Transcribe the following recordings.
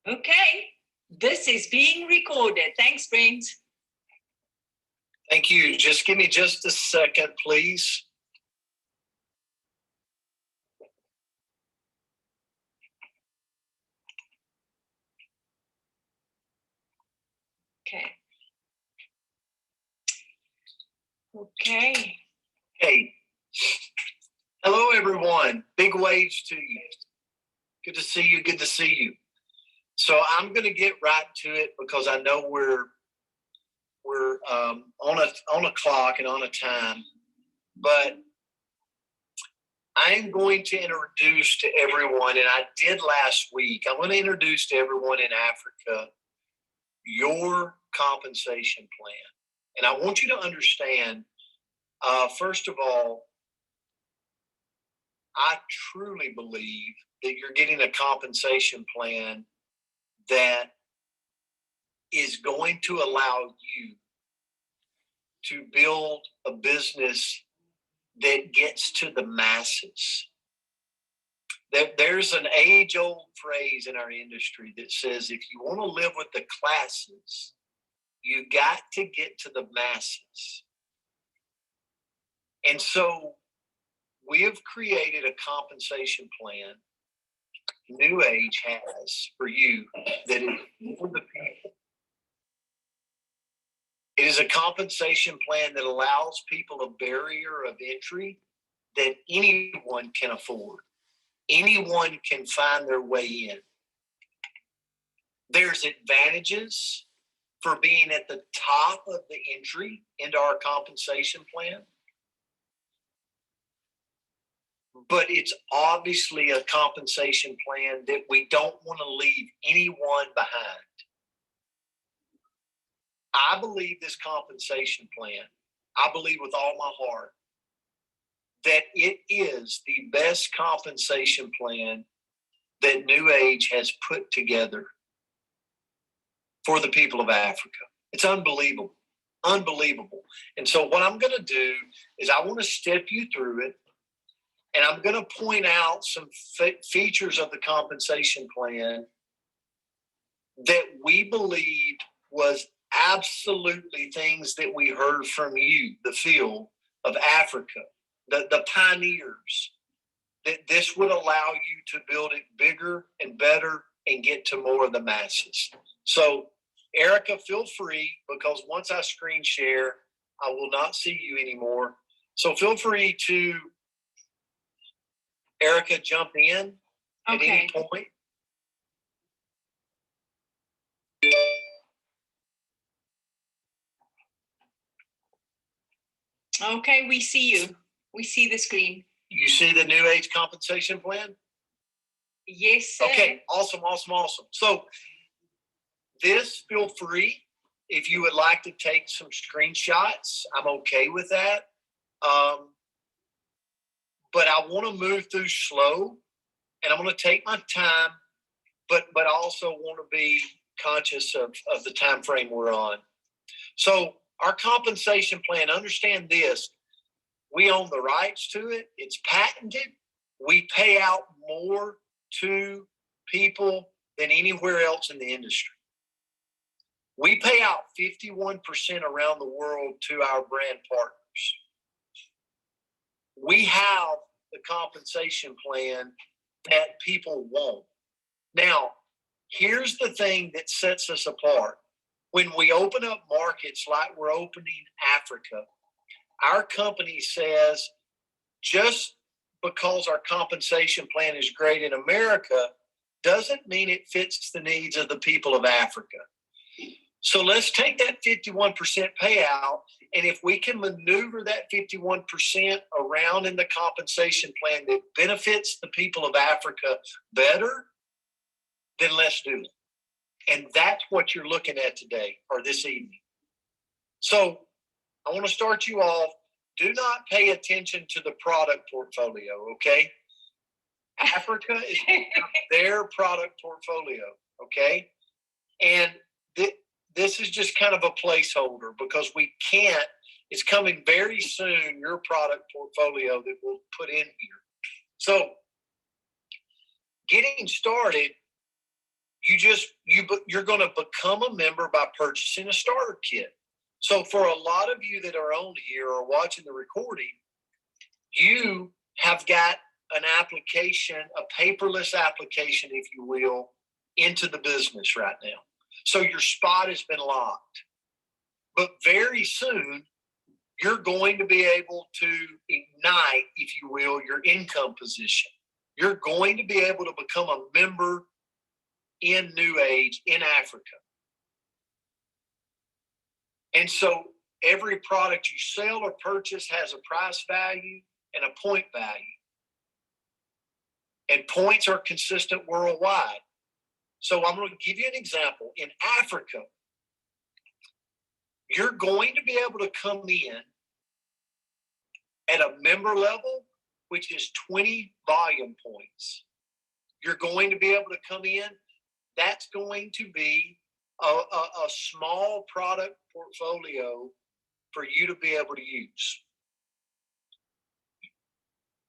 Okay, this is being recorded. Thanks, Brent. Thank you. Just give me just a second, please. Okay. Okay. Hey. Hello, everyone. Big waves to you. Good to see you. Good to see you. So I'm going to get right to it because I know we're on a clock and on a time, but I'm going to introduce to everyone, and I did last week. I'm going to introduce to everyone in Africa your compensation plan, and I want you to understand. First of all, I truly believe that you're getting a compensation plan that is going to allow you to build a business that gets to the masses. There's an age-old phrase in our industry that says, if you want to live with the classes, you got to get to the masses. And so we have created a compensation plan New Age has for you that is for the people. It is a compensation plan that allows people a barrier of entry that anyone can afford. Anyone can find their way in. There's advantages for being at the top of the entry into our compensation plan. But it's obviously a compensation plan that we don't want to leave anyone behind. I believe this compensation plan, I believe with all my heart, that it is the best compensation plan that New Age has put together for the people of Africa. It's unbelievable, unbelievable. And so what I'm going to do is I want to step you through it, and I'm going to point out some features of the compensation plan that we believed was absolutely things that we heard from you, the field of Africa, the pioneers, that this would allow you to build it bigger and better and get to more of the masses. So, Erica, feel free, because once I screen share, I will not see you anymore. So feel free to, Erica, jump in at any point. Okay, we see you. We see the screen. You see the New Age compensation plan? Yes, sir. Okay, awesome, awesome, awesome. So this, feel free. If you would like to take some screenshots, I'm okay with that. But I want to move through slow, and I'm going to take my time, but I also want to be conscious of the time frame we're on. So our compensation plan, understand this, we own the rights to it. It's patented. We pay out more to people than anywhere else in the industry. We pay out 51% around the world to our brand partners. We have the compensation plan that people want. Now, here's the thing that sets us apart. When we open up markets like we're opening Africa, our company says, just because our compensation plan is great in America doesn't mean it fits the needs of the people of Africa. So let's take that 51% payout, and if we can maneuver that 51% around in the compensation plan that benefits the people of Africa better, then let's do it. And that's what you're looking at today or this evening. So I want to start you off. Do not pay attention to the product portfolio, okay? Africa is their product portfolio, okay? And this is just kind of a placeholder because we can't, it's coming very soon, your product portfolio that we'll put in here. So getting started, you're going to become a member by purchasing a starter kit. So for a lot of you that are on here or watching the recording, you have got an application, a paperless application, if you will, into the business right now. So your spot has been locked. But very soon, you're going to be able to ignite, if you will, your income position. You're going to be able to become a member in New Age in Africa. And so every product you sell or purchase has a price value and a point value. And points are consistent worldwide. So I'm going to give you an example. In Africa, you're going to be able to come in at a member level, which is 20 volume points. You're going to be able to come in. That's going to be a small product portfolio for you to be able to use.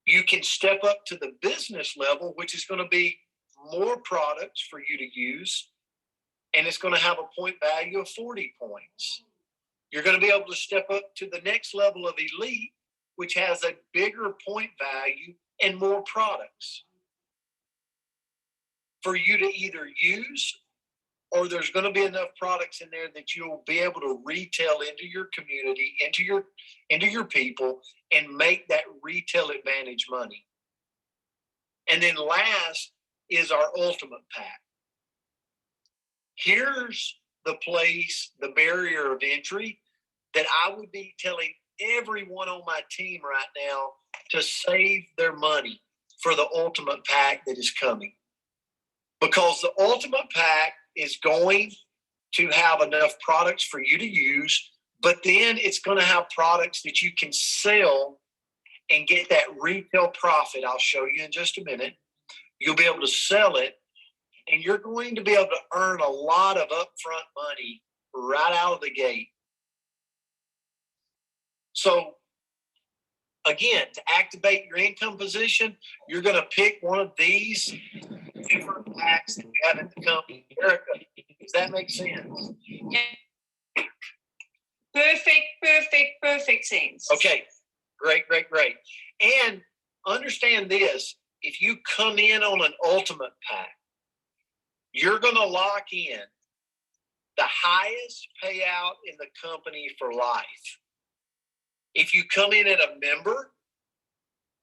You can step up to the business level, which is going to be more products for you to use, and it's going to have a point value of 40 points. You're going to be able to step up to the next level of elite, which has a bigger point value and more products for you to either use, or there's going to be enough products in there that you'll be able to retail into your community, into your people, and make that retail advantage money. And then last is our ultimate pack. Here's the place, the barrier of entry that I would be telling everyone on my team right now to save their money for the ultimate pack that is coming. Because the ultimate pack is going to have enough products for you to use, but then it's going to have products that you can sell and get that retail profit. I'll show you in just a minute. You'll be able to sell it, and you're going to be able to earn a lot of upfront money right out of the gate. So again, to activate your income position, you're going to pick one of these different packs that we have in the company. Erica, does that make sense? Yeah. Perfect sense. Okay, great. And understand this, if you come in on an ultimate pack, you're going to lock in the highest payout in the company for life. If you come in at a member,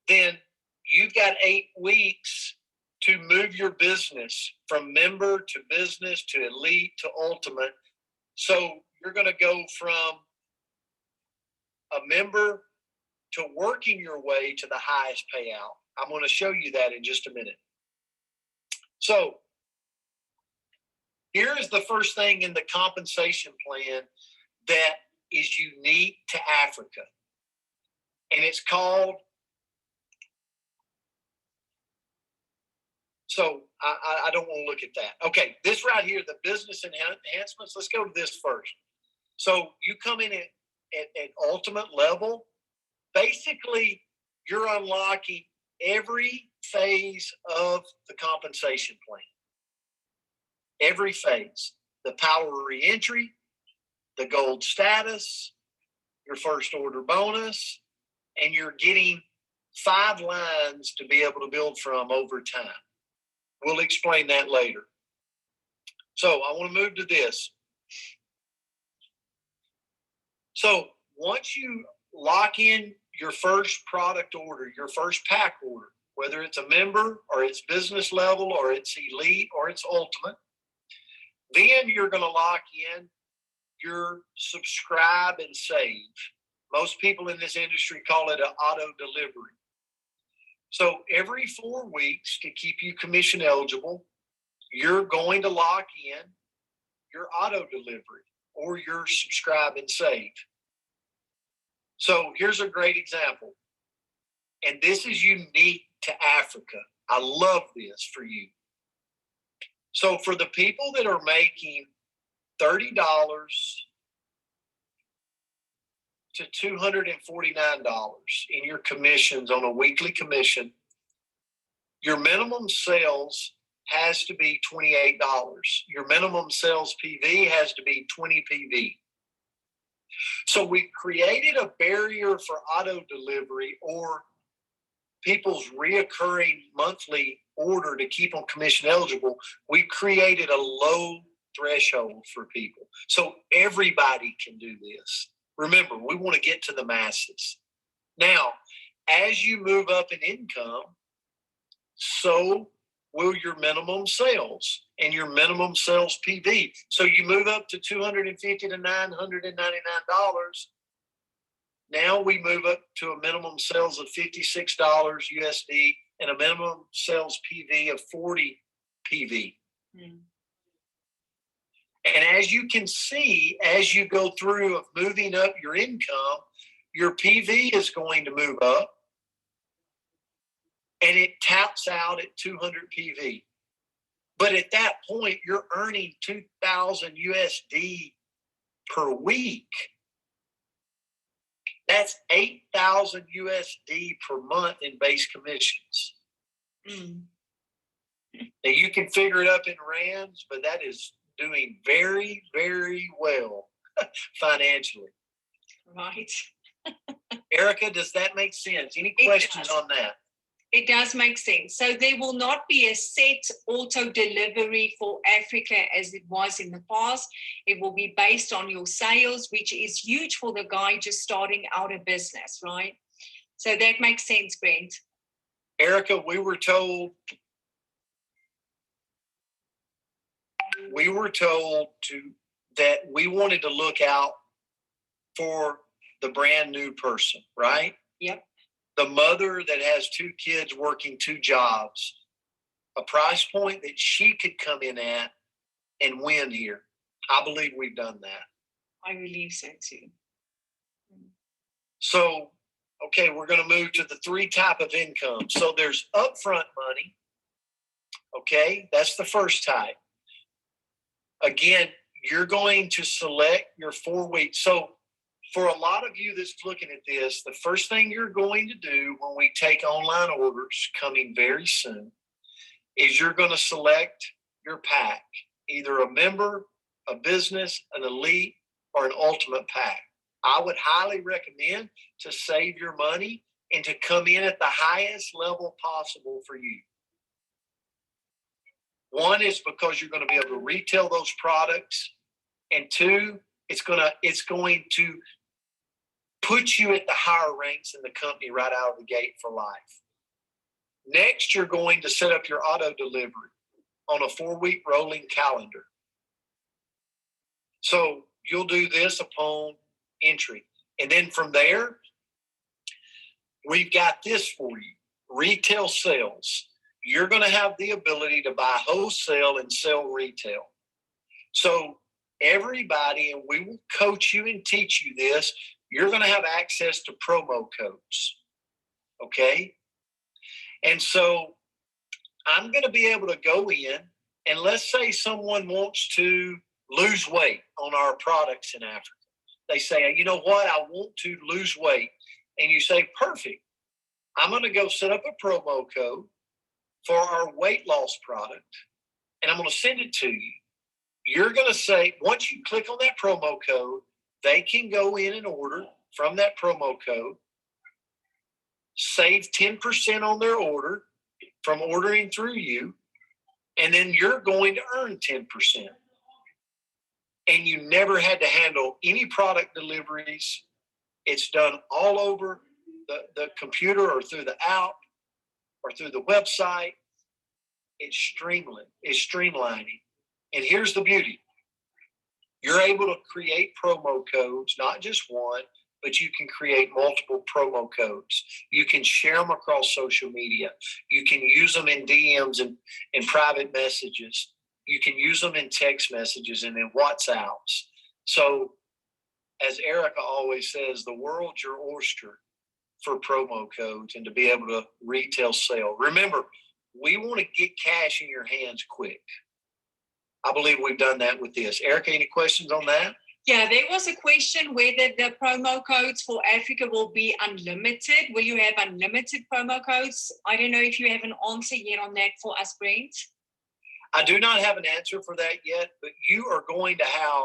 then you've got 8 weeks to move your business from member to business to elite to ultimate. So you're going to go from a member to working your way to the highest payout. I'm going to show you that in just a minute. So here's the first thing in the compensation plan that is unique to Africa. And it's called, so I don't want to look at that. Okay, this right here, the business enhancements, let's go to this first. So you come in at ultimate level, basically you're unlocking every phase of the compensation plan. Every phase, the power of reentry, the gold status, your first order bonus, and you're getting 5 lines to be able to build from over time. We'll explain that later. So I want to move to this. So once you lock in your first product order, your first pack order, whether it's a member or it's business level or it's elite or it's ultimate, then you're going to lock in your subscribe and save. Most people in this industry call it an auto delivery. So every 4 weeks, to keep you commission eligible, you're going to lock in your auto delivery or your subscribe and save. So here's a great example. And this is unique to Africa. I love this for you. So for the people that are making $30 to $249 in your commissions on a weekly commission, your minimum sales has to be $28. Your minimum sales PV has to be 20 PV. So we created a barrier for auto delivery or people's reoccurring monthly order to keep them commission eligible. We created a low threshold for people. So everybody can do this. Remember, we want to get to the masses. Now, as you move up in income, so will your minimum sales and your minimum sales PV. So you move up to $250 to $999. Now we move up to a minimum sales of $56 USD and a minimum sales PV of 40 PV. Mm. And as you can see, as you go through of moving up your income, your PV is going to move up and it taps out at 200 PV. But at that point, you're earning 2,000 USD per week. That's 8,000 USD per month in base commissions. Mm. Now you can figure it up in rands, but that is doing very, very well financially. Right. Erica, does that make sense? Any questions on that? It does make sense. So there will not be a set auto delivery for Africa as it was in the past. It will be based on your sales, which is huge for the guy just starting out a business, right? So that makes sense, Brent. Erica, we were told that we wanted to look out for the brand new person, right? Yep. The mother that has 2 kids working 2 jobs, a price point that she could come in at and win here. I believe we've done that. I believe so too. So, okay, we're going to move to the 3 type of income. So there's upfront money. Okay, that's the first type. Again, you're going to select your 4 weeks. So for a lot of you that's looking at this, the first thing you're going to do when we take online orders coming very soon is you're going to select your pack, either a member, a business, an elite, or an ultimate pack. I would highly recommend to save your money and to come in at the highest level possible for you. One is because you're going to be able to retail those products, and 2, it's going to put you at the higher ranks in the company right out of the gate for life. Next, you're going to set up your auto delivery on a 4-week rolling calendar. So you'll do this upon entry. And then from there, we've got this for you, retail sales. You're going to have the ability to buy wholesale and sell retail. So everybody, and we will coach you and teach you this, you're going to have access to promo codes. Okay? And so I'm going to be able to go in, and let's say someone wants to lose weight on our products in Africa. They say, you know what, I want to lose weight. And you say, perfect. I'm going to go set up a promo code for our weight loss product, and I'm going to send it to you. You're going to say, once you click on that promo code, they can go in and order from that promo code, save 10% on their order from ordering through you, and then you're going to earn 10%. And you never had to handle any product deliveries. It's done all over the computer or through the app or through the website. It's streamlining. And here's the beauty. You're able to create promo codes, not just one, but you can create multiple promo codes. You can share them across social media. You can use them in DMs and in private messages. You can use them in text messages and in WhatsApps. So as Erica always says, the world's your oyster for promo codes and to be able to retail sell. Remember, we want to get cash in your hands quick. I believe we've done that with this. Erica, any questions on that? Yeah, there was a question whether the promo codes for Africa will be unlimited. Will you have unlimited promo codes? I don't know if you have an answer yet on that for us, Brent. I do not have an answer for that yet, but you are going to have,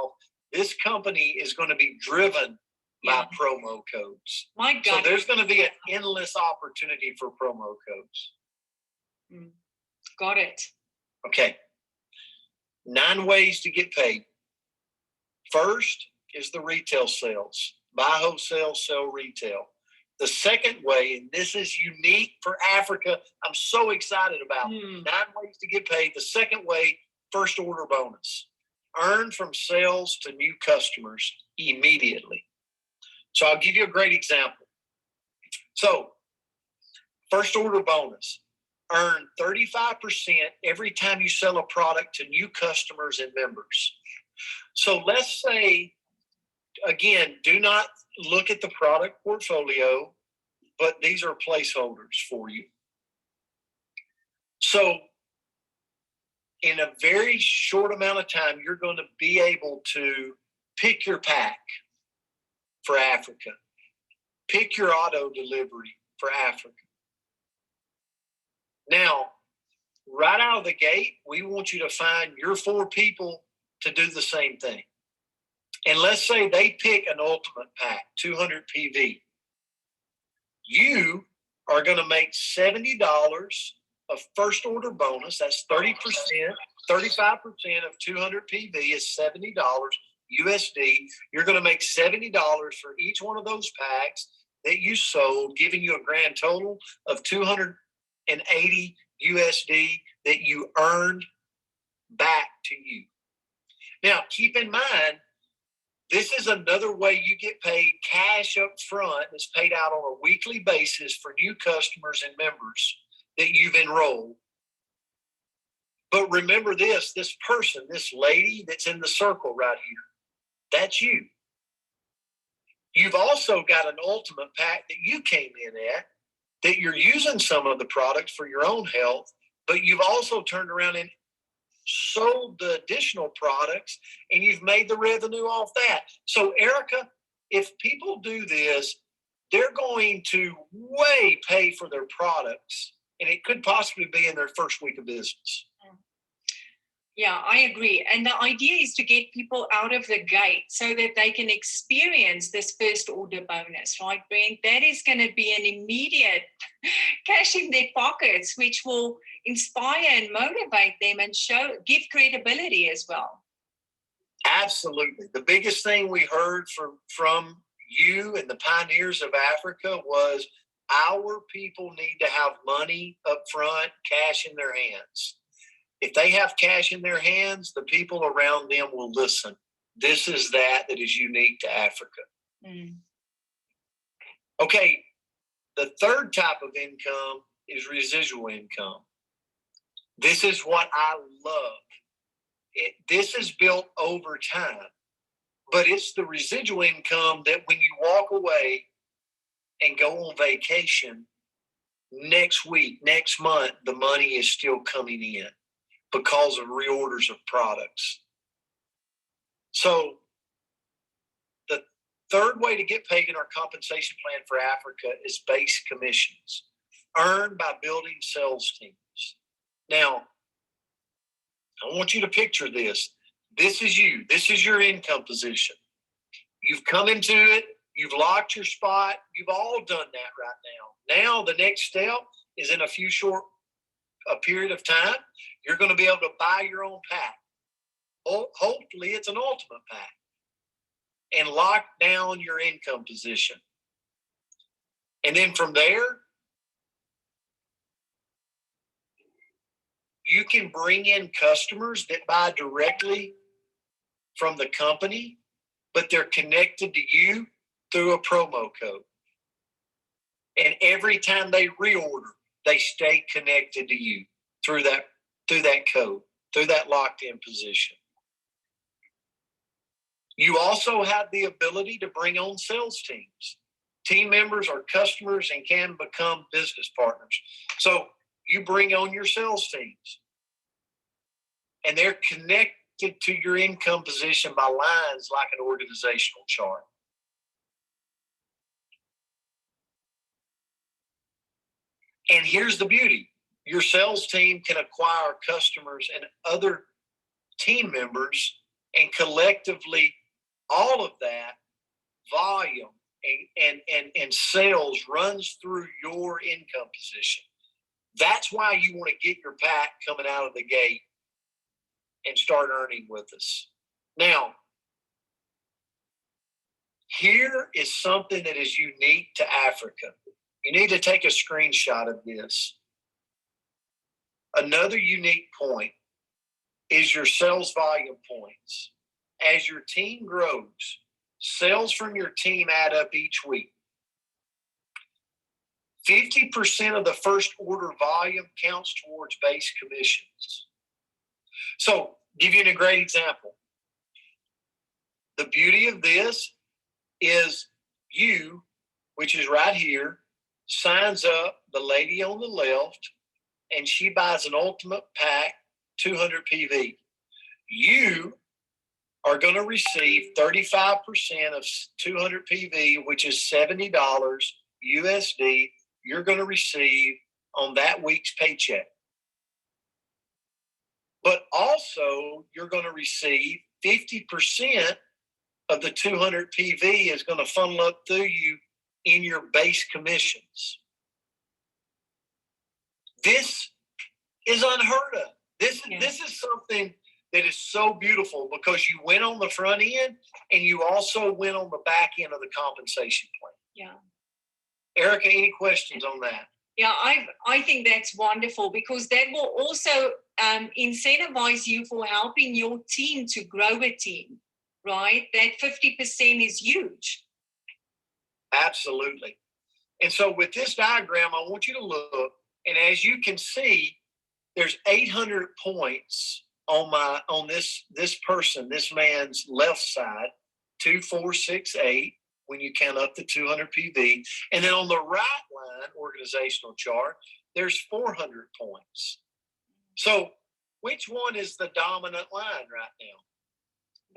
this company is going to be driven by promo codes. My God. So there's going to be an endless opportunity for promo codes. Got it. Okay. 9 ways to get paid. First is the retail sales. Buy wholesale, sell retail. The second way, and this is unique for Africa, I'm so excited about 9 ways to get paid. The second way, first order bonus. Earn from sales to new customers immediately. So I'll give you a great example. So first order bonus. Earn 35% every time you sell a product to new customers and members. So let's say, again, do not look at the product portfolio, but these are placeholders for you. So in a very short amount of time, you're going to be able to pick your pack for Africa, pick your auto delivery for Africa. Now, right out of the gate, we want you to find your 4 people to do the same thing. And let's say they pick an ultimate pack, 200 PV. You are going to make $70 of first order bonus. That's 30%, 35% of 200 PV is $70 USD. You're going to make $70 for each one of those packs that you sold, giving you a grand total of 280 USD that you earned back to you. Now, keep in mind, this is another way you get paid cash up front. It's paid out on a weekly basis for new customers and members that you've enrolled. But remember this person, this lady that's in the circle right here, that's you. You've also got an ultimate pack that you came in at, that you're using some of the products for your own health, but you've also turned around and sold the additional products and you've made the revenue off that. So Erica, if people do this, they're going to way pay for their products, and it could possibly be in their first week of business. Yeah, I agree. And the idea is to get people out of the gate so that they can experience this first order bonus, right, Brent? That is going to be an immediate cash in their pockets, which will inspire and motivate them and give credibility as well. Absolutely. The biggest thing we heard from you and the pioneers of Africa was our people need to have money up front, cash in their hands. If they have cash in their hands, the people around them will listen. This is that is unique to Africa. Okay, the third type of income is residual income. This is what I love. This is built over time, but it's the residual income that when you walk away and go on vacation, next week, next month, the money is still coming in because of reorders of products. So the third way to get paid in our compensation plan for Africa is base commissions, earned by building sales teams. Now, I want you to picture this. This is you. This is your income position. You've come into it. You've locked your spot. You've all done that right now. Now the next step is in a period of time, you're going to be able to buy your own pack. Hopefully it's an ultimate pack, and lock down your income position. And then from there, you can bring in customers that buy directly from the company, but they're connected to you through a promo code. And every time they reorder, they stay connected to you through that code, through that locked-in position. You also have the ability to bring on sales teams. Team members are customers and can become business partners. So you bring on your sales teams, and they're connected to your income position by lines like an organizational chart. And here's the beauty. Your sales team can acquire customers and other team members, and collectively, all of that volume and sales runs through your income position. That's why you want to get your pack coming out of the gate and start earning with us. Now, here is something that is unique to Africa. You need to take a screenshot of this. Another unique point is your sales volume points. As your team grows, sales from your team add up each week. 50% of the first order volume counts towards base commissions. So, give you a great example. The beauty of this is you, which is right here, signs up the lady on the left, and she buys an ultimate pack, 200 PV. You are going to receive 35% of 200 PV, which is $70 USD. You're going to receive on that week's paycheck. But also, you're going to receive 50% of the 200 PV is going to funnel up through you in your base commissions. This is unheard of. This is something that is so beautiful because you went on the front end and you also went on the back end of the compensation plan. Yeah. Erica, any questions on that? Yeah, I think that's wonderful because that will also incentivize you for helping your team to grow a team, right? That 50% is huge. Absolutely. And so with this diagram, I want you to look, and as you can see, there's 800 points on this man's left side, 2, 4, 6, 8, when you count up the 200 PV. And then on the right line, organizational chart, there's 400 points. So which one is the dominant line right now?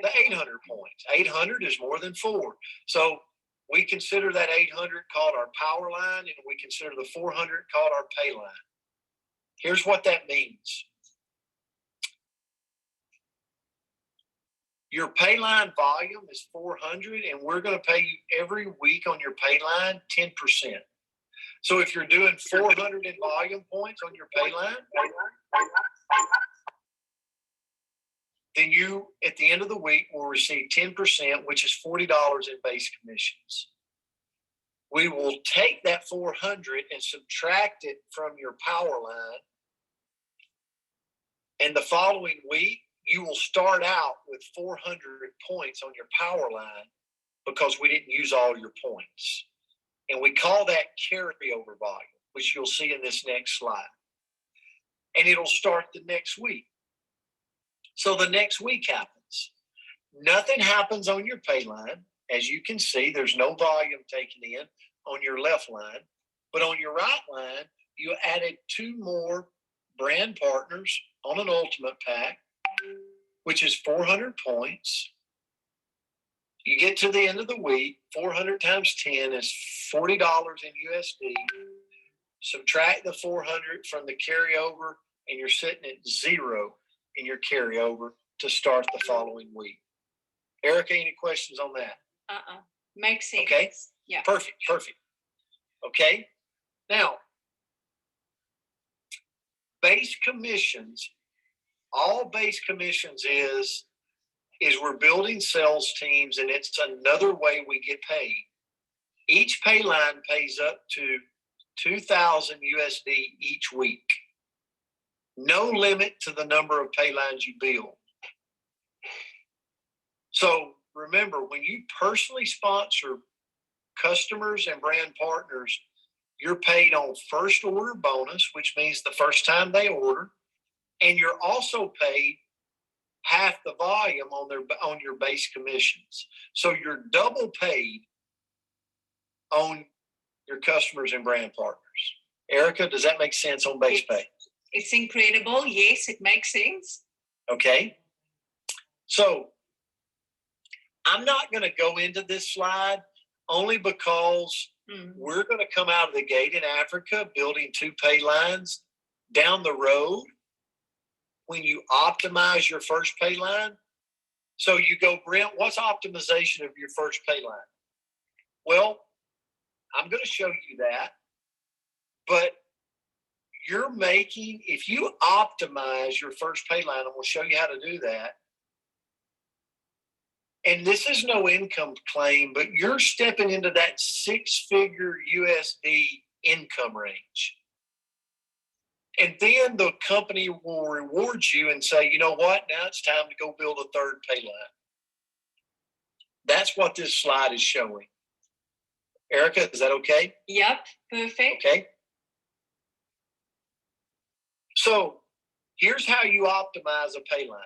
The 800 points. 800 is more than 4. So we consider that 800 called our power line, and we consider the 400 called our pay line. Here's what that means. Your pay line volume is 400, and we're going to pay you every week on your pay line 10%. So if you're doing 400 in volume points on your pay line, then you, at the end of the week, will receive 10%, which is $40 in base commissions. We will take that 400 and subtract it from your power line. And the following week, you will start out with 400 points on your power line because we didn't use all your points. And we call that carryover volume, which you'll see in this next slide. And it'll start the next week. So the next week happens. Nothing happens on your pay line. As you can see, there's no volume taken in on your left line. But on your right line, you added 2 more brand partners on an ultimate pack, which is 400 points. You get to the end of the week, 400 times 10 is $40 in USD. Subtract the 400 from the carryover, and you're sitting at 0 in your carryover to start the following week. Erica, any questions on that? Makes sense. Okay. Yeah. Perfect. Okay. Now, base commissions, all base commissions is we're building sales teams, and it's another way we get paid. Each pay line pays up to 2,000 USD each week. No limit to the number of pay lines you build. So remember, when you personally sponsor customers and brand partners, you're paid on first order bonus, which means the first time they order, and you're also paid half the volume on your base commissions. So you're double paid on your customers and brand partners. Erica, does that make sense on base pay? It's incredible. Yes, it makes sense. Okay. So I'm not going to go into this slide only because we're going to come out of the gate in Africa building 2 pay lines. down the road when you optimize your first pay line. So you go, Brent, what's optimization of your first pay line? Well, I'm going to show you that. But you're making, if you optimize your first pay line, and we'll show you how to do that. And this is no income claim, but you're stepping into that 6-figure USD income range. And then the company will reward you and say, you know what? Now it's time to go build a third pay line. That's what this slide is showing. Erica, is that okay? Yep, perfect. Okay. So here's how you optimize a pay line.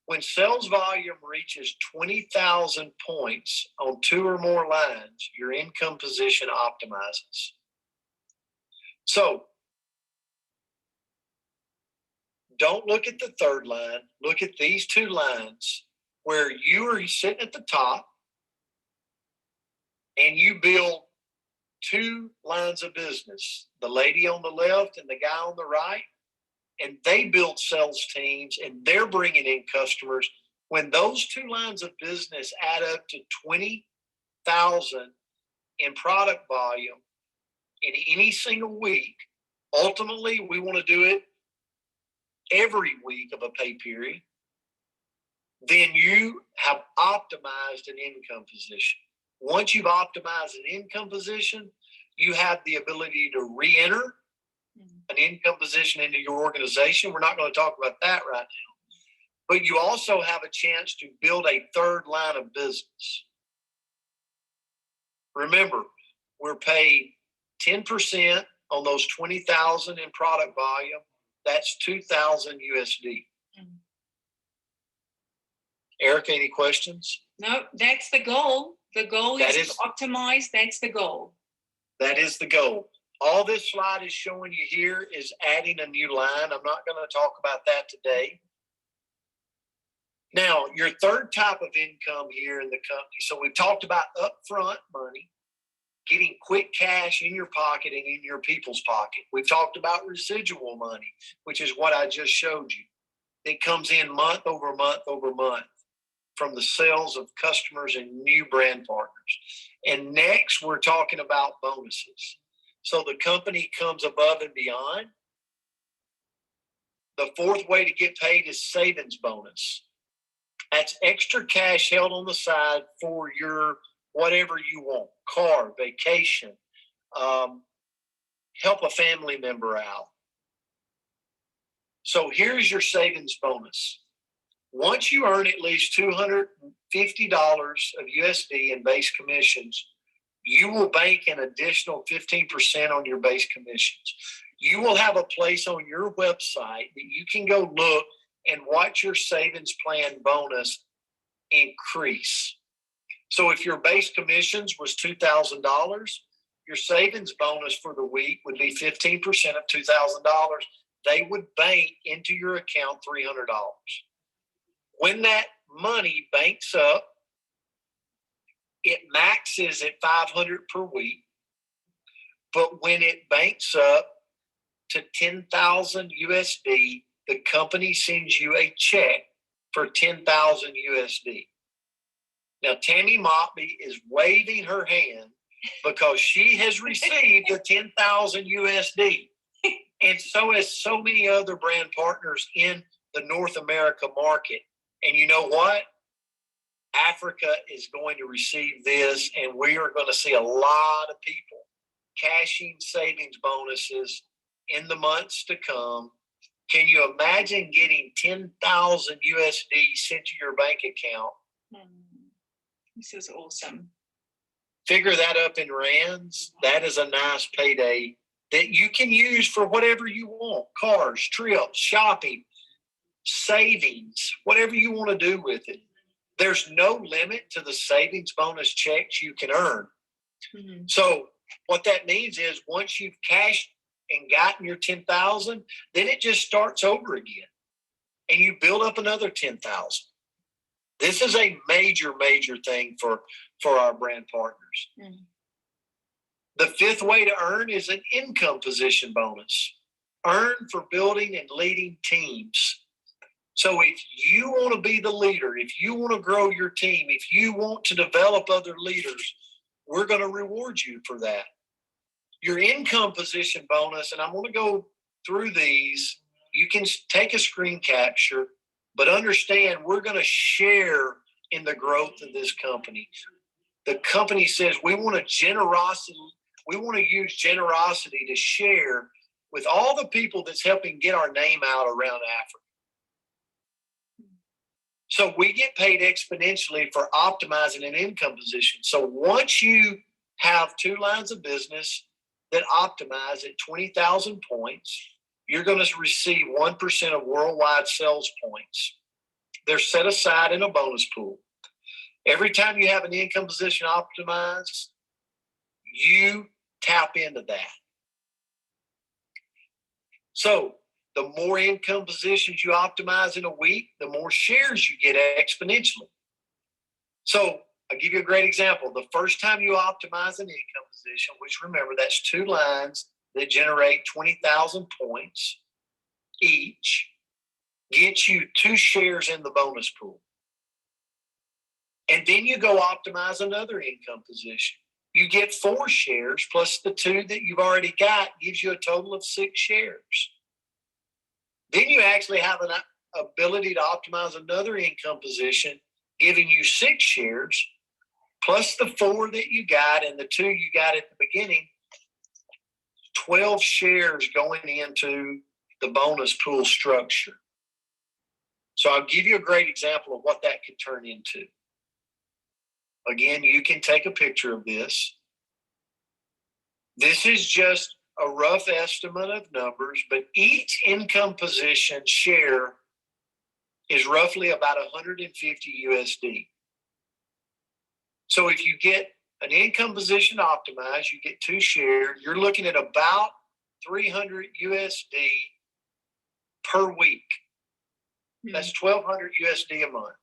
When sales volume reaches 20,000 points on 2 or more lines, your income position optimizes. So don't look at the third line. Look at these 2 lines where you are sitting at the top and you build 2 lines of business, the lady on the left and the guy on the right, and they build sales teams and they're bringing in customers. When those 2 lines of business add up to 20,000 in product volume in any single week, ultimately we want to do it every week of a pay period, then you have optimized an income position. Once you've optimized an income position, you have the ability to re-enter an income position into your organization. We're not going to talk about that right now. But you also have a chance to build a third line of business. Remember, we're paid 10% on those 20,000 in product volume. That's 2,000 USD. Erica, any questions? No, that's the goal. The goal is to optimize. That's the goal. That is the goal. All this slide is showing you here is adding a new line. I'm not going to talk about that today. Now, your third type of income here in the company. So we've talked about upfront money, getting quick cash in your pocket and in your people's pocket. We've talked about residual money, which is what I just showed you. It comes in month over month over month from the sales of customers and new brand partners. And next, we're talking about bonuses. So the company comes above and beyond. The fourth way to get paid is savings bonus. That's extra cash held on the side for your whatever you want, car, vacation, help a family member out. So here's your savings bonus. Once you earn at least $250 of USD in base commissions, you will bank an additional 15% on your base commissions. You will have a place on your website that you can go look and watch your savings plan bonus increase. So if your base commissions was $2,000, your savings bonus for the week would be 15% of $2,000. They would bank into your account $300. When that money banks up, it maxes at $500 per week. But when it banks up to 10,000 USD, the company sends you a check for 10,000 USD. Now, Tammy Motley is waving her hand because she has received the 10,000 USD. And so has so many other brand partners in the North America market. And you know what? Africa is going to receive this, and we are going to see a lot of people cashing savings bonuses in the months to come. Can you imagine getting 10,000 USD sent to your bank account? This is awesome. Figure that up in rands. That is a nice payday that you can use for whatever you want. Cars, trips, shopping, savings, whatever you want to do with it. There's no limit to the savings bonus checks you can earn. Mm-hmm. So what that means is once you've cashed and gotten your 10,000, then it just starts over again. And you build up another 10,000. This is a major, major thing for our brand partners. Mm-hmm. The fifth way to earn is an income position bonus. Earn for building and leading teams. So if you want to be the leader, if you want to grow your team, if you want to develop other leaders, we're going to reward you for that. Your income position bonus, and I'm going to go through these. You can take a screen capture, but understand we're going to share in the growth of this company. The company says we want to use generosity to share with all the people that's helping get our name out around Africa. So we get paid exponentially for optimizing an income position. So once you have 2 lines of business that optimize at 20,000 points, you're going to receive 1% of worldwide sales points. They're set aside in a bonus pool. Every time you have an income position optimized, you tap into that. So the more income positions you optimize in a week, the more shares you get exponentially. So I'll give you a great example. The first time you optimize an income position, which remember, that's 2 lines that generate 20,000 points each, gets you 2 shares in the bonus pool. And then you go optimize another income position. You get 4 shares plus the 2 that you've already got, gives you a total of 6 shares. Then you actually have an ability to optimize another income position, giving you 6 shares, plus the 4 that you got and the 2 you got at the beginning, 12 shares going into the bonus pool structure. So I'll give you a great example of what that could turn into. Again, you can take a picture of this. This is just a rough estimate of numbers, but each income position share is roughly about 150 USD. So if you get an income position optimized, you get 2 shares, you're looking at about 300 USD per week. That's 1,200 USD a month.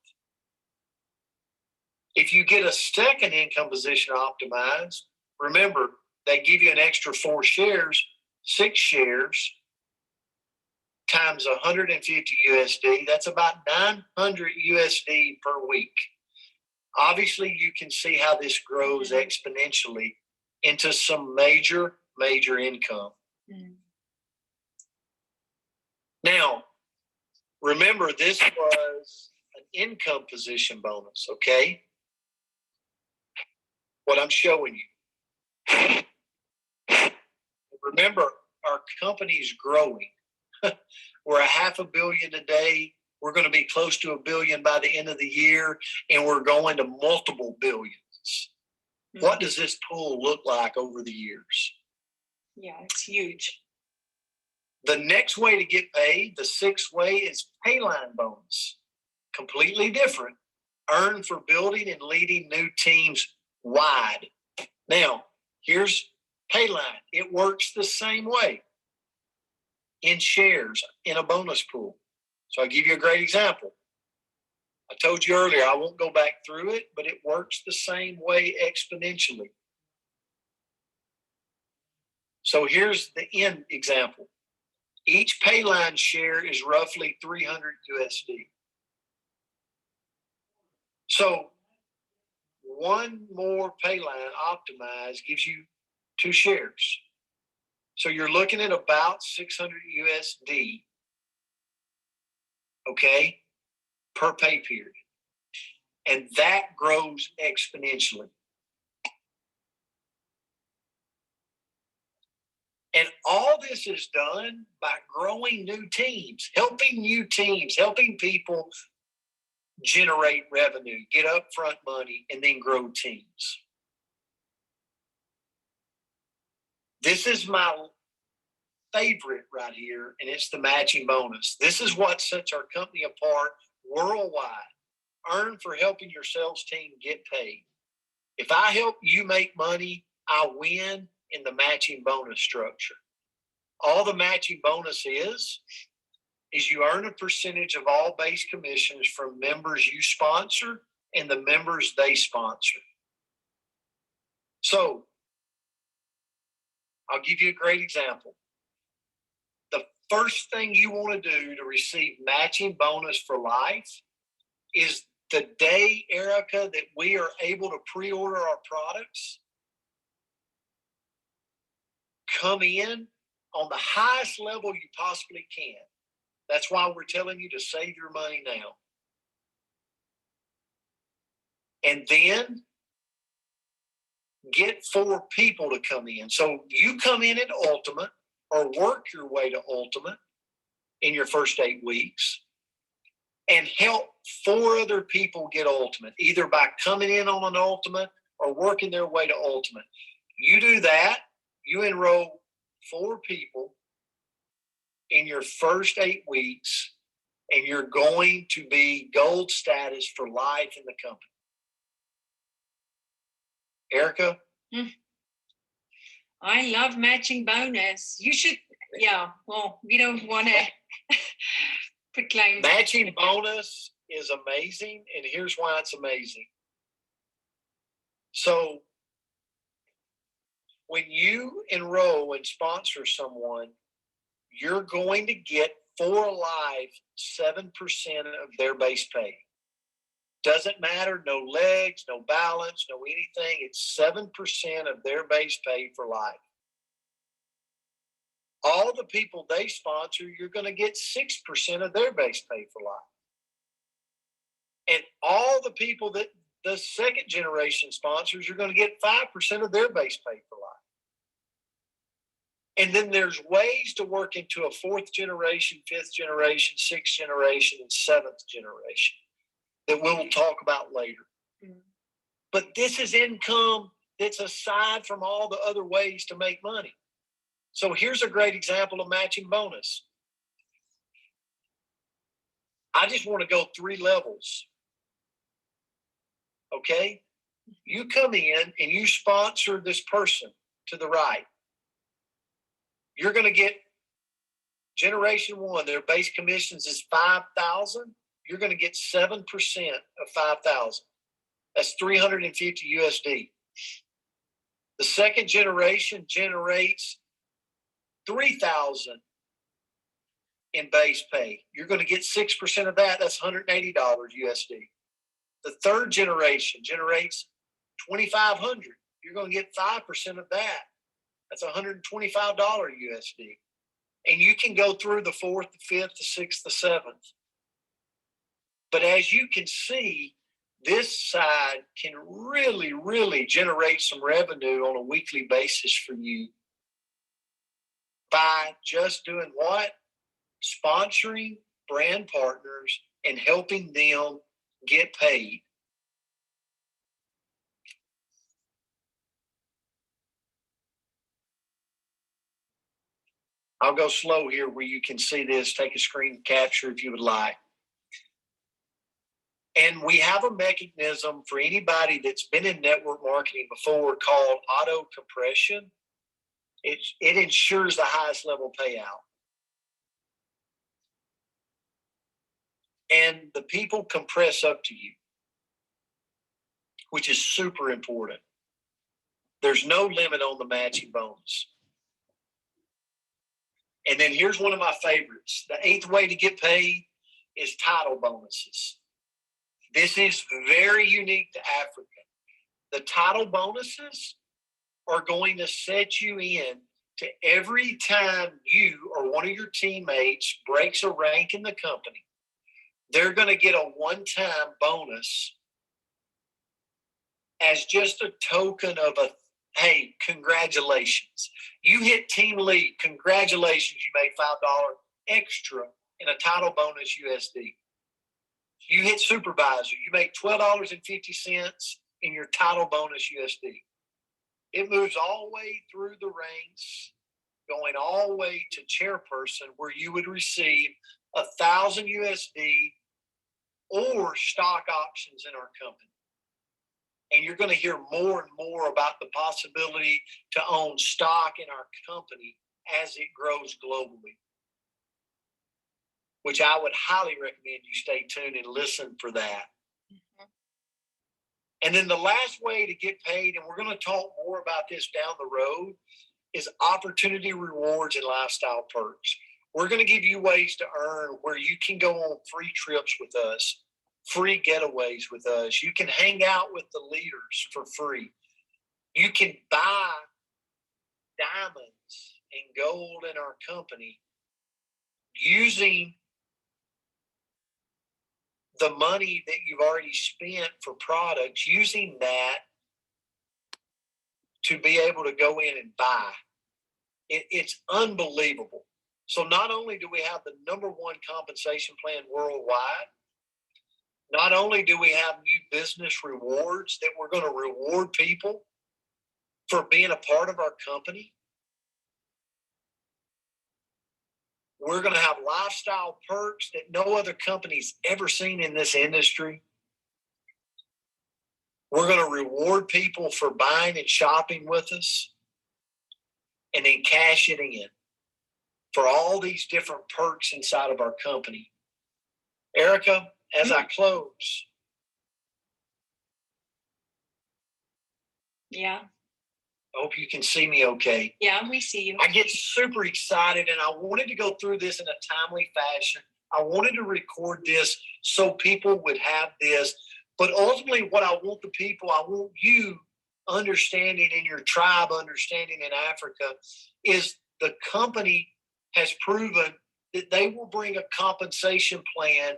If you get a second income position optimized, remember, they give you an extra 4 shares, 6 shares times 150 USD. That's about 900 USD per week. Obviously, you can see how this grows exponentially into some major, major income. Now, remember, this was an income position bonus, okay? What I'm showing you. Remember, our company's growing. We're $500 million today. We're going to be close to $1 billion by the end of the year, and we're going to multiple billions. What does this pool look like over the years? Yeah, it's huge. The next way to get paid, the 6th way, is Payline bonus. Completely different. Earn for building and leading new teams wide. Now, here's Payline. It works the same way in shares in a bonus pool. So I'll give you a great example. I told you earlier, I won't go back through it, but it works the same way exponentially. So here's the end example. Each Payline share is roughly 300 USD. So one more Payline optimized gives you 2 shares. So you're looking at about 600 USD, okay, per pay period. And that grows exponentially. And all this is done by growing new teams, helping people generate revenue, get upfront money, and then grow teams. This is my favorite right here, and it's the matching bonus. This is what sets our company apart worldwide. Earn for helping your sales team get paid. If I help you make money, I win in the matching bonus structure. All the matching bonus is you earn a percentage of all base commissions from members you sponsor and the members they sponsor. So I'll give you a great example. The first thing you want to do to receive matching bonus for life is the day, Erica, that we are able to pre-order our products, come in on the highest level you possibly can. That's why we're telling you to save your money now. And then get 4 people to come in. So you come in at Ultimate or work your way to Ultimate in your first 8 weeks and help 4 other people get Ultimate, either by coming in on an Ultimate or working their way to Ultimate. You do that, you enroll 4 people in your first 8 weeks, and you're going to be gold status for life in the company. Erica? I love matching bonus. You should, yeah, well, we don't want to proclaim. Matching bonus is amazing, and here's why it's amazing. So when you enroll and sponsor someone, you're going to get for life 7% of their base pay. Doesn't matter, no legs, no balance, no anything. It's 7% of their base pay for life. All the people they sponsor, you're going to get 6% of their base pay for life. And all the people that the second generation sponsors, you're going to get 5% of their base pay for life. And then there's ways to work into a 4th generation, 5th generation, 6th generation, and 7th generation that we'll talk about later. Mm-hmm. But this is income that's aside from all the other ways to make money. So here's a great example of matching bonus. I just want to go 3 levels. Okay? You come in and you sponsor this person to the right. You're going to get generation 1, their base commissions is $5,000. You're going to get 7% of 5,000. That's 350 USD. The second generation generates 3,000 in base pay. You're going to get 6% of that. That's $180 USD. The third generation generates 2,500. You're going to get 5% of that. That's $125 USD. And you can go through the 4th, the 5th, the 6th, the 7th. But as you can see, this side can really, really generate some revenue on a weekly basis for you by just doing what? Sponsoring brand partners and helping them get paid. I'll go slow here where you can see this. Take a screen capture if you would like. And we have a mechanism for anybody that's been in network marketing before called auto compression. It ensures the highest level payout. And the people compress up to you, which is super important. There's no limit on the matching bonus. And then here's one of my favorites. The 8th way to get paid is title bonuses. This is very unique to Africa. The title bonuses are going to set you in to every time you or one of your teammates breaks a rank in the company, they're going to get a one-time bonus as just a token of hey, congratulations. You hit team lead. Congratulations. You made $5 extra in a title bonus USD. You hit supervisor. You make $12.50 in your title bonus USD. It moves all the way through the ranks, going all the way to chairperson, where you would receive 1,000 USD or stock options in our company. And you're going to hear more and more about the possibility to own stock in our company as it grows globally, which I would highly recommend you stay tuned and listen for that. Mm-hmm. And then the last way to get paid, and we're going to talk more about this down the road, is opportunity rewards and lifestyle perks. We're going to give you ways to earn where you can go on free trips with us, free getaways with us. You can hang out with the leaders for free. You can buy diamonds and gold in our company using the money that you've already spent for products, using that to be able to go in and buy. It's unbelievable. So not only do we have the #1 compensation plan worldwide, not only do we have new business rewards that we're going to reward people for being a part of our company, we're going to have lifestyle perks that no other company's ever seen in this industry. We're going to reward people for buying and shopping with us and then cash it in for all these different perks inside of our company. Erica, as I close. Yeah. I hope you can see me okay. Yeah, we see you. I get super excited, and I wanted to go through this in a timely fashion. I wanted to record this so people would have this. But ultimately, what I want I want you understanding in your tribe, understanding in Africa, is the company has proven that they will bring a compensation plan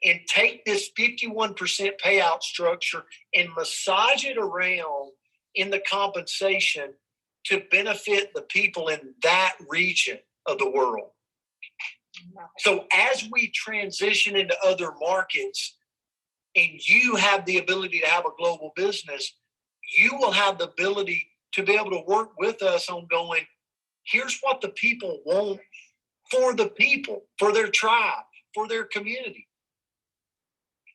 and take this 51% payout structure and massage it around in the compensation to benefit the people in that region of the world. So as we transition into other markets and you have the ability to have a global business, you will have the ability to be able to work with us on going, here's what the people want for the people, for their tribe, for their community.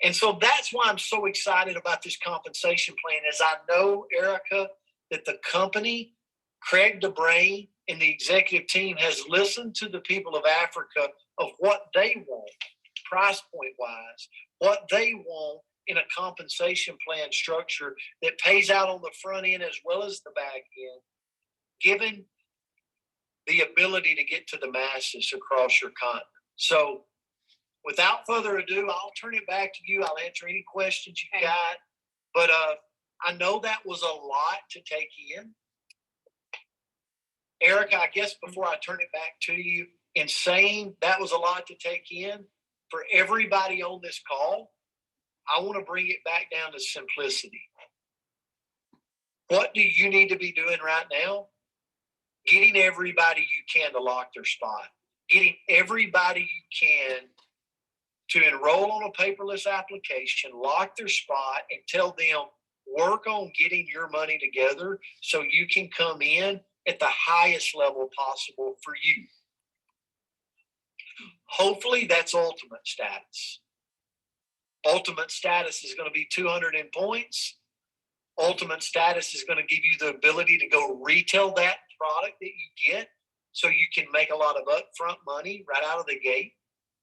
And so that's why I'm so excited about this compensation plan, as I know, Erica, that the company, Craig DeBrain, and the executive team has listened to the people of Africa of what they want, price point wise, what they want in a compensation plan structure that pays out on the front end as well as the back end, given the ability to get to the masses across your continent. So without further ado, I'll turn it back to you. I'll answer any questions you got. But I know that was a lot to take in. Erica, I guess before I turn it back to you, in saying that was a lot to take in, for everybody on this call, I want to bring it back down to simplicity. What do you need to be doing right now? Getting everybody you can to lock their spot. Getting everybody you can to enroll on a paperless application, lock their spot, and tell them, work on getting your money together so you can come in at the highest level possible for you. Hopefully that's ultimate status. Ultimate status is going to be 200 in points. Ultimate status is going to give you the ability to go retail that product that you get so you can make a lot of upfront money right out of the gate,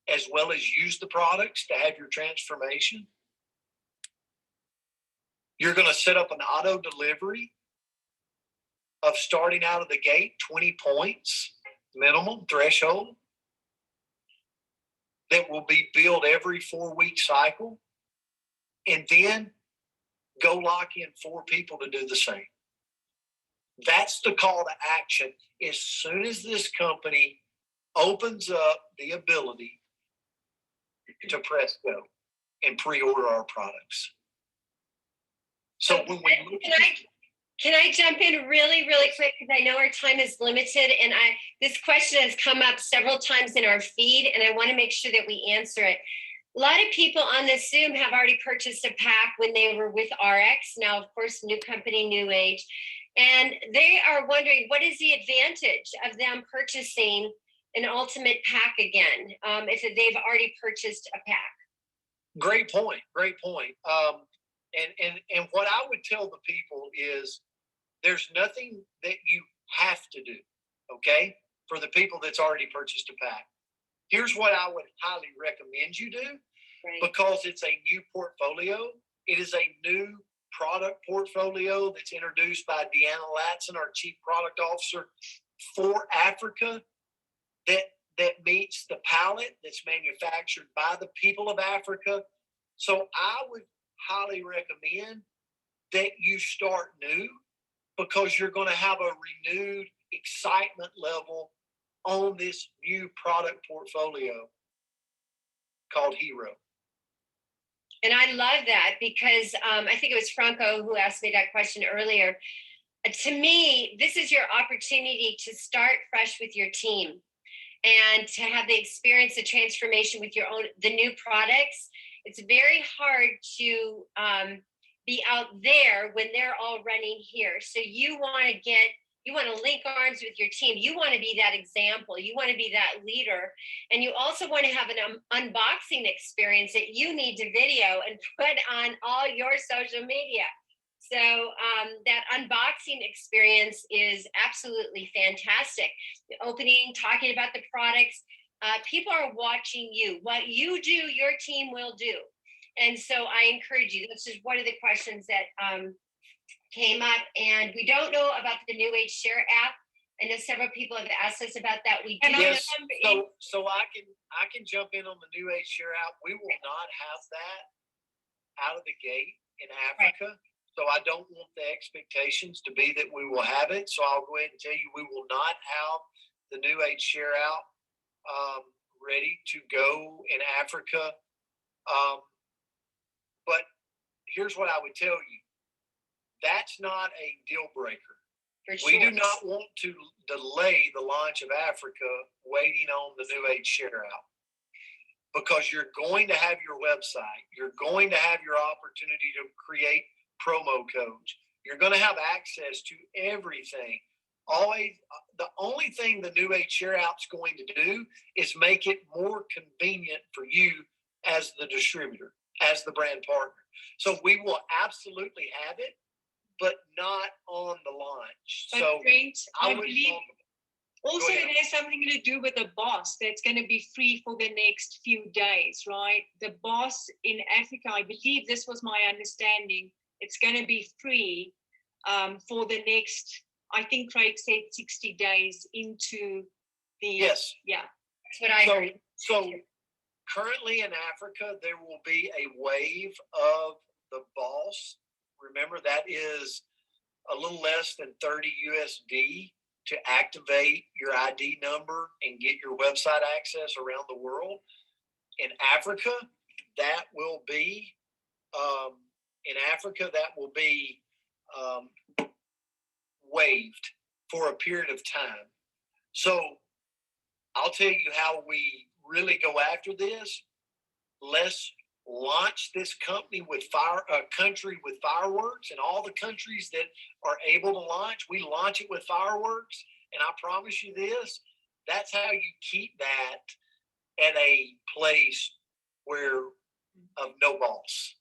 as well as use the products to have your transformation. You're going to set up an auto delivery of starting out of the gate, 20 points minimum threshold, that will be billed every 4-week cycle, and then go lock in 4 people to do the same. That's the call to action. As soon as this company opens up the ability to press go and pre-order our products. So when we look Can I jump in really, really quick? Because I know our time is limited, and this question has come up several times in our feed, and I want to make sure that we answer it. A lot of people on this Zoom have already purchased a pack when they were with RX. Now, of course, new company, new age. And they are wondering, what is the advantage of them purchasing an ultimate pack again, if they've already purchased a pack? Great point. Great point. And what I would tell the people is there's nothing that you have to do, okay, for the people that's already purchased a pack. Here's what I would highly recommend you do, Right. because it's a new portfolio. It is a new product portfolio that's introduced by Deanna Latson, our Chief Product Officer for Africa, that that meets the palate, that's manufactured by the people of Africa. So I would highly recommend that you start new, because you're going to have a renewed excitement level on this new product portfolio called Hero. And I love that, because I think it was Franco who asked me that question earlier. To me, this is your opportunity to start fresh with your team and to have the experience, the transformation with your own, the new products. It's very hard to be out there when they're all running here. So you want to link arms with your team. You want to be that example. You want to be that leader. And you also want to have an unboxing experience that you need to video and put on all your social media. So that unboxing experience is absolutely fantastic. The opening, talking about the products, people are watching you. What you do, your team will do. And so I encourage you. This is one of the questions that came up, and we don't know about the New Age Share app. I know several people have asked us about that. We do. Yes, so I can jump in on the New Age Share app. We will not have that out of the gate in Africa. Right. So I don't want the expectations to be that we will have it. So I'll go ahead and tell you, we will not have the New Age Share app ready to go in Africa. But here's what I would tell you. That's not a deal breaker. Sure. We do not want to delay the launch of Africa waiting on the New Age Share app, because you're going to have your website. You're going to have your opportunity to create promo codes. You're going to have access to everything. Always, the only thing the New Age Share app's going to do is make it more convenient for you as the distributor, as the brand partner. So we will absolutely have it, but not on the launch. But so Brent, I believe also it has something to do with the boss that's going to be free for the next few days, right? The boss in Africa, I believe this was my understanding, it's going to be free for the next, I think Craig said 60 days into the... Yes. Yeah. That's what I heard. So currently in Africa, there will be a wave of the boss. Remember, that is a little less than 30 USD to activate your ID number and get your website access around the world. In Africa, that will be waived for a period of time. So I'll tell you how we really go after this. Let's launch this country with fireworks, and all the countries that are able to launch, we launch it with fireworks. And I promise you this, that's how you keep that at a place of no boss.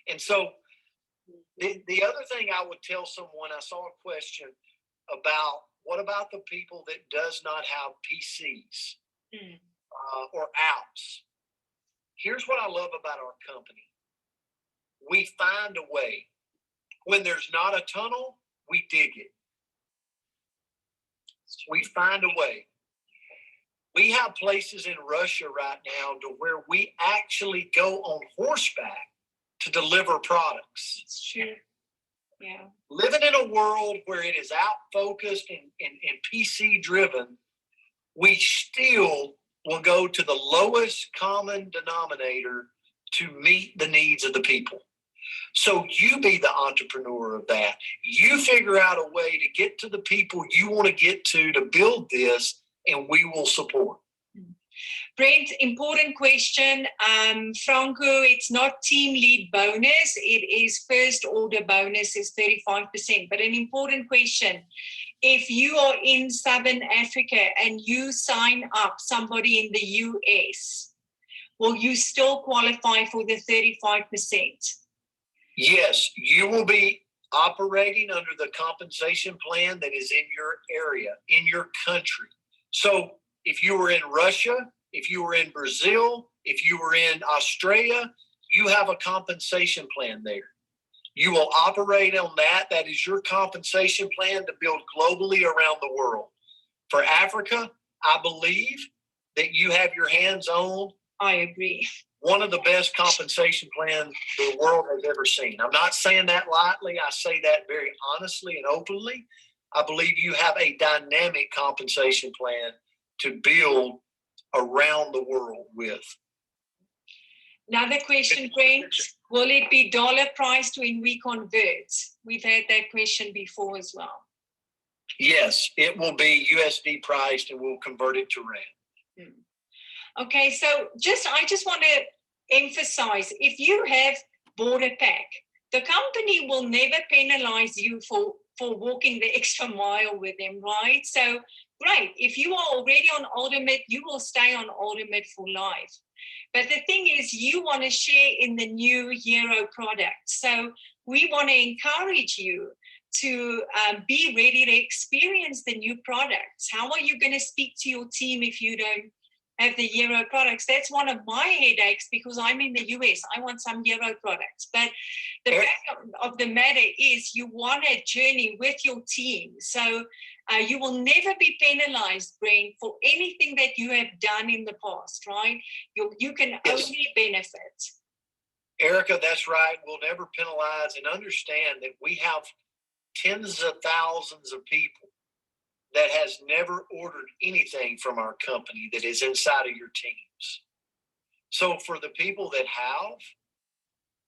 And so the other thing I would tell someone, I saw a question about, what about the people that does not have PCs or apps? Here's what I love about our company. We find a way. When there's not a tunnel, we dig it. We find a way. We have places in Russia right now to where we actually go on horseback to deliver products. It's true. Yeah. Living in a world where it is out-focused and PC-driven, we still will go to the lowest common denominator to meet the needs of the people. So you be the entrepreneur of that. You figure out a way to get to the people you want to get to build this, and we will support. Brent, important question. Franco, it's not team lead bonus. It is first order bonus is 35%. But an important question. If you are in Southern Africa and you sign up somebody in the US, will you still qualify for the 35%? Yes, you will be operating under the compensation plan that is in your area, in your country. So if you were in Russia, if you were in Brazil, if you were in Australia, you have a compensation plan there. You will operate on that. That is your compensation plan to build globally around the world. For Africa, I believe that you have your hands on I agree. one of the best compensation plans the world has ever seen. I'm not saying that lightly. I say that very honestly and openly. I believe you have a dynamic compensation plan to build around the world with. Another question, Brent. Will it be dollar priced when we convert? We've had that question before as well. Yes, it will be USD priced and we'll convert it to Rand. Okay, so I just want to emphasize, if you have border pack, the company will never penalize you for walking the extra mile with them, right? So great, if you are already on Ultimate, you will stay on Ultimate for life. But the thing is, you want to share in the new Hero product. So we want to encourage you to be ready to experience the new products. How are you going to speak to your team if you don't have the Hero products? That's one of my headaches because I'm in the US. I want some Hero products. But the fact of the matter is you want a journey with your team. So you will never be penalized, Brent, for anything that you have done in the past, right? You can only benefit. Erica, that's right. We'll never penalize, and understand that we have tens of thousands of people that has never ordered anything from our company that is inside of your teams. So for the people that have,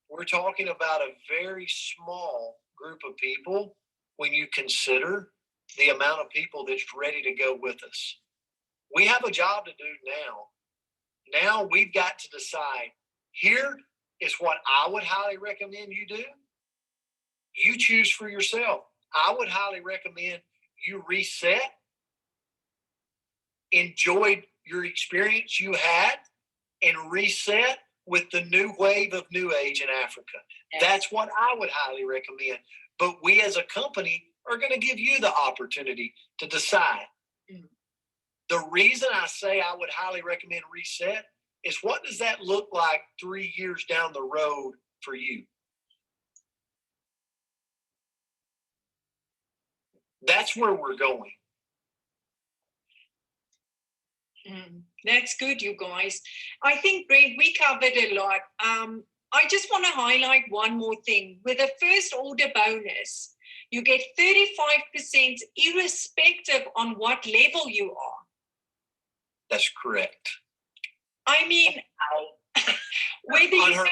we're talking about a very small group of people when you consider the amount of people that's ready to go with us. We have a job to do now. Now we've got to decide, here is what I would highly recommend you do. You choose for yourself. I would highly recommend you reset, enjoyed your experience you had, and reset with the new wave of New Age in Africa. Yes. That's what I would highly recommend. But we as a company are going to give you the opportunity to decide. Mm-hmm. The reason I say I would highly recommend reset is, what does that look like 3 years down the road for you? That's where we're going. That's good, you guys. I think, Brent, we covered a lot. I just want to highlight one more thing. With a first order bonus, you get 35% irrespective on what level you are. That's correct. I mean, whether you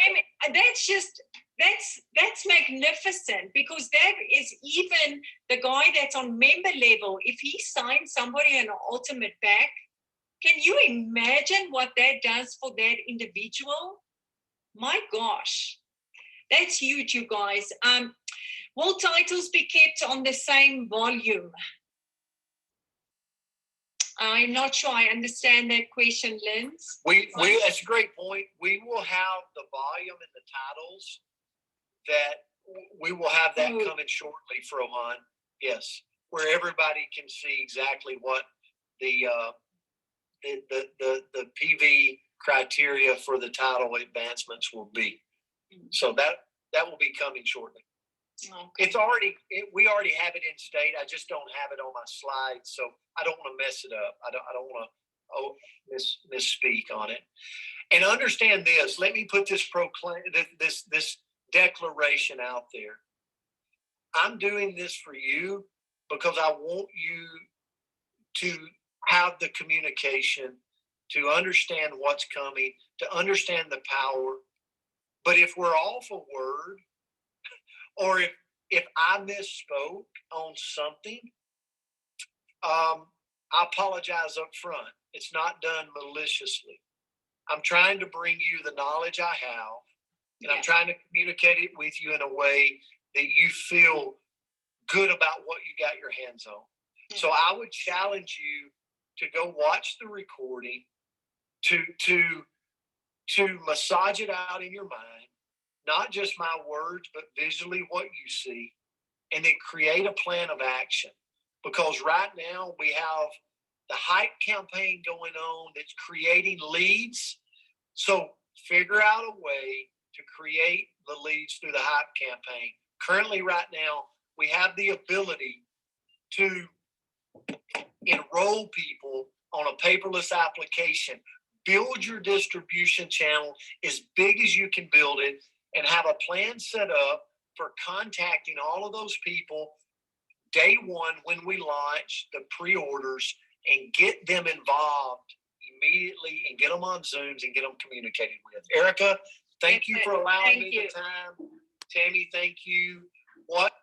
that's magnificent, because that is even the guy that's on member level. If he signs somebody an ultimate pack, can you imagine what that does for that individual? My gosh, that's huge, you guys. Will titles be kept on the same volume? I'm not sure I understand that question, Linz. That's a great point. We will have the volume and the titles that we will have that coming shortly, Frohan. Yes, where everybody can see exactly what the PV criteria for the title advancements will be. So that will be coming shortly. Okay. We already have it in state. I just don't have it on my slides, so I don't want to mess it up. I don't want to misspeak on it. And understand this. Let me put this this declaration out there. I'm doing this for you because I want you to have the communication, to understand what's coming, to understand the power. But if we're off a word, or if I misspoke on something, I apologize up front. It's not done maliciously. I'm trying to bring you the knowledge I have, and I'm trying to communicate it with you in a way that you feel good about what you got your hands on. Mm-hmm. So I would challenge you to go watch the recording, to massage it out in your mind, not just my words, but visually what you see, and then create a plan of action. Because right now we have the hype campaign going on that's creating leads. So figure out a way to create the leads through the hype campaign. Currently, right now, we have the ability to enroll people on a paperless application. Build your distribution channel as big as you can build it, and have a plan set up for contacting all of those people day one when we launch the pre-orders, and get them involved immediately and get them on Zooms and get them communicated with. Erica, thank you for allowing me the time. Tammy, thank you. What